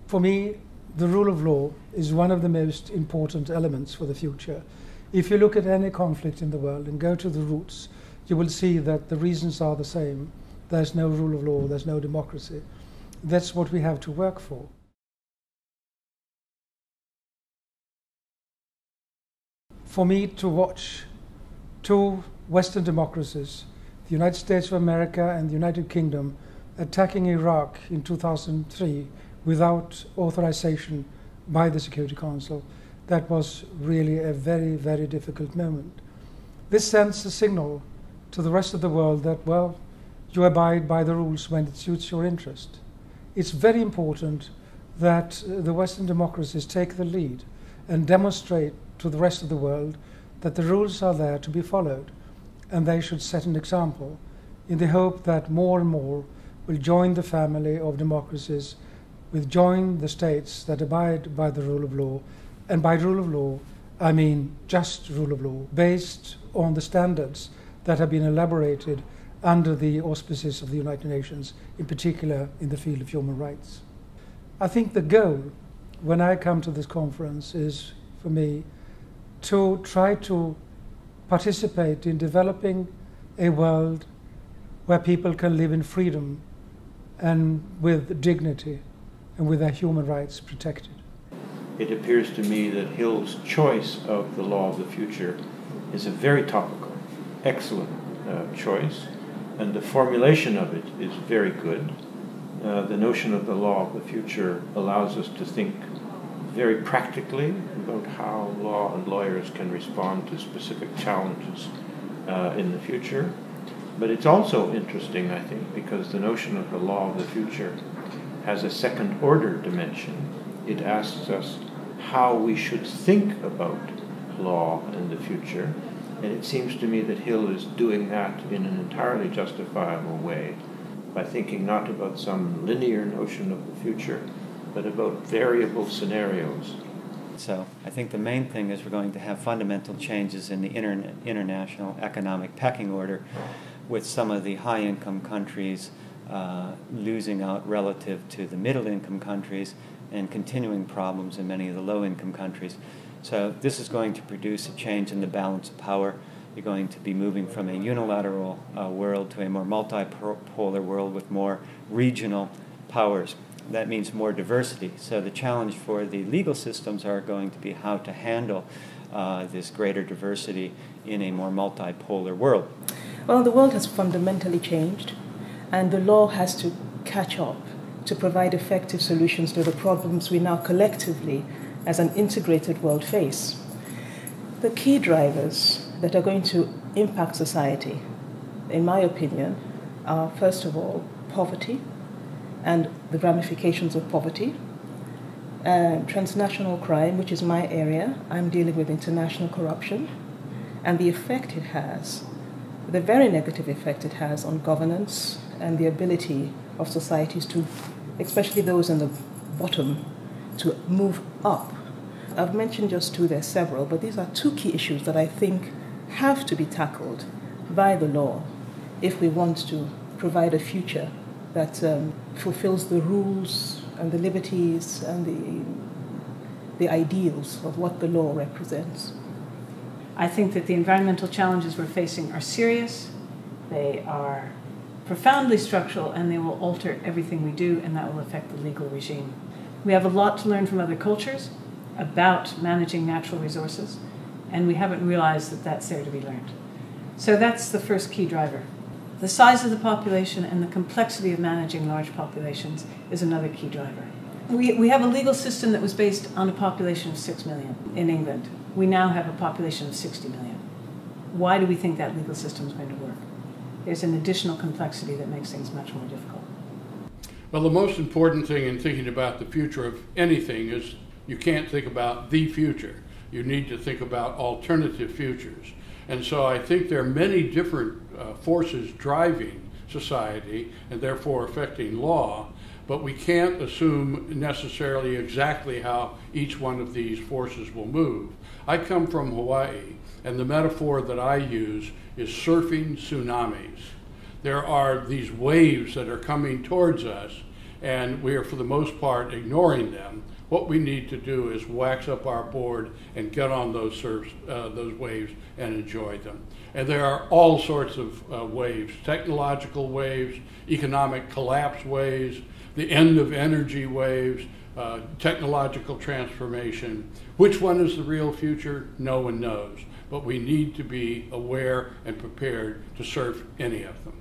For me, the rule of law is one of the most important elements for the future. If you look at any conflict in the world and go to the roots, you will see that the reasons are the same. There's no rule of law, there's no democracy. That's what we have to work for. For me to watch two Western democracies, the United States of America and the United Kingdom, attacking Iraq in 2003 without authorization by the Security Council, that was really a very, very difficult moment. This sends a signal to the rest of the world that, well, you abide by the rules when it suits your interest. It's very important that the Western democracies take the lead and demonstrate to the rest of the world that the rules are there to be followed, and they should set an example in the hope that more and more will join the family of democracies, will join the states that abide by the rule of law. And by rule of law, I mean just rule of law, based on the standards that have been elaborated under the auspices of the United Nations, in particular in the field of human rights. I think the goal, when I come to this conference, is for me to try to participate in developing a world where people can live in freedom and with dignity and with their human rights protected. It appears to me that HiiL's choice of the law of the future is a very topical, excellent choice, and the formulation of it is very good. The notion of the law of the future allows us to think very practically about how law and lawyers can respond to specific challenges in the future. But it's also interesting, I think, because the notion of the law of the future has a second-order dimension. It asks us how we should think about law in the future, and it seems to me that HiiL is doing that in an entirely justifiable way by thinking not about some linear notion of the future, but about variable scenarios. So I think the main thing is we're going to have fundamental changes in the international economic pecking order, with some of the high-income countries losing out relative to the middle-income countries and continuing problems in many of the low-income countries. So this is going to produce a change in the balance of power. You're going to be moving from a unilateral world to a more multipolar world with more regional powers. That means more diversity. So the challenge for the legal systems are going to be how to handle this greater diversity in a more multipolar world. Well, the world has fundamentally changed, and the law has to catch up to provide effective solutions to the problems we now collectively, as an integrated world, face. The key drivers that are going to impact society, in my opinion, are, first of all, poverty and the ramifications of poverty, transnational crime, which is my area. I'm dealing with international corruption, and the effect it has, the very negative effect it has on governance and the ability of societies to, especially those in the bottom, to move up. I've mentioned just two, there's several, but these are two key issues that I think have to be tackled by the law if we want to provide a future that fulfills the rules and the liberties and the ideals of what the law represents. I think that the environmental challenges we're facing are serious, they are profoundly structural, and they will alter everything we do, and that will affect the legal regime. We have a lot to learn from other cultures about managing natural resources, and we haven't realized that that's there to be learned. So that's the first key driver. The size of the population and the complexity of managing large populations is another key driver. We have a legal system that was based on a population of 6 million in England. We now have a population of 60 million. Why do we think that legal system is going to work? There's an additional complexity that makes things much more difficult. Well, the most important thing in thinking about the future of anything is you can't think about the future. You need to think about alternative futures. And so I think there are many different forces driving society and therefore affecting law, but we can't assume necessarily exactly how each one of these forces will move. I come from Hawaii, and the metaphor that I use is surfing tsunamis. There are these waves that are coming towards us, and we are for the most part ignoring them. What we need to do is wax up our board and get on those waves and enjoy them. And there are all sorts of waves, technological waves, economic collapse waves, the end of energy waves, technological transformation. Which one is the real future? No one knows. But we need to be aware and prepared to surf any of them.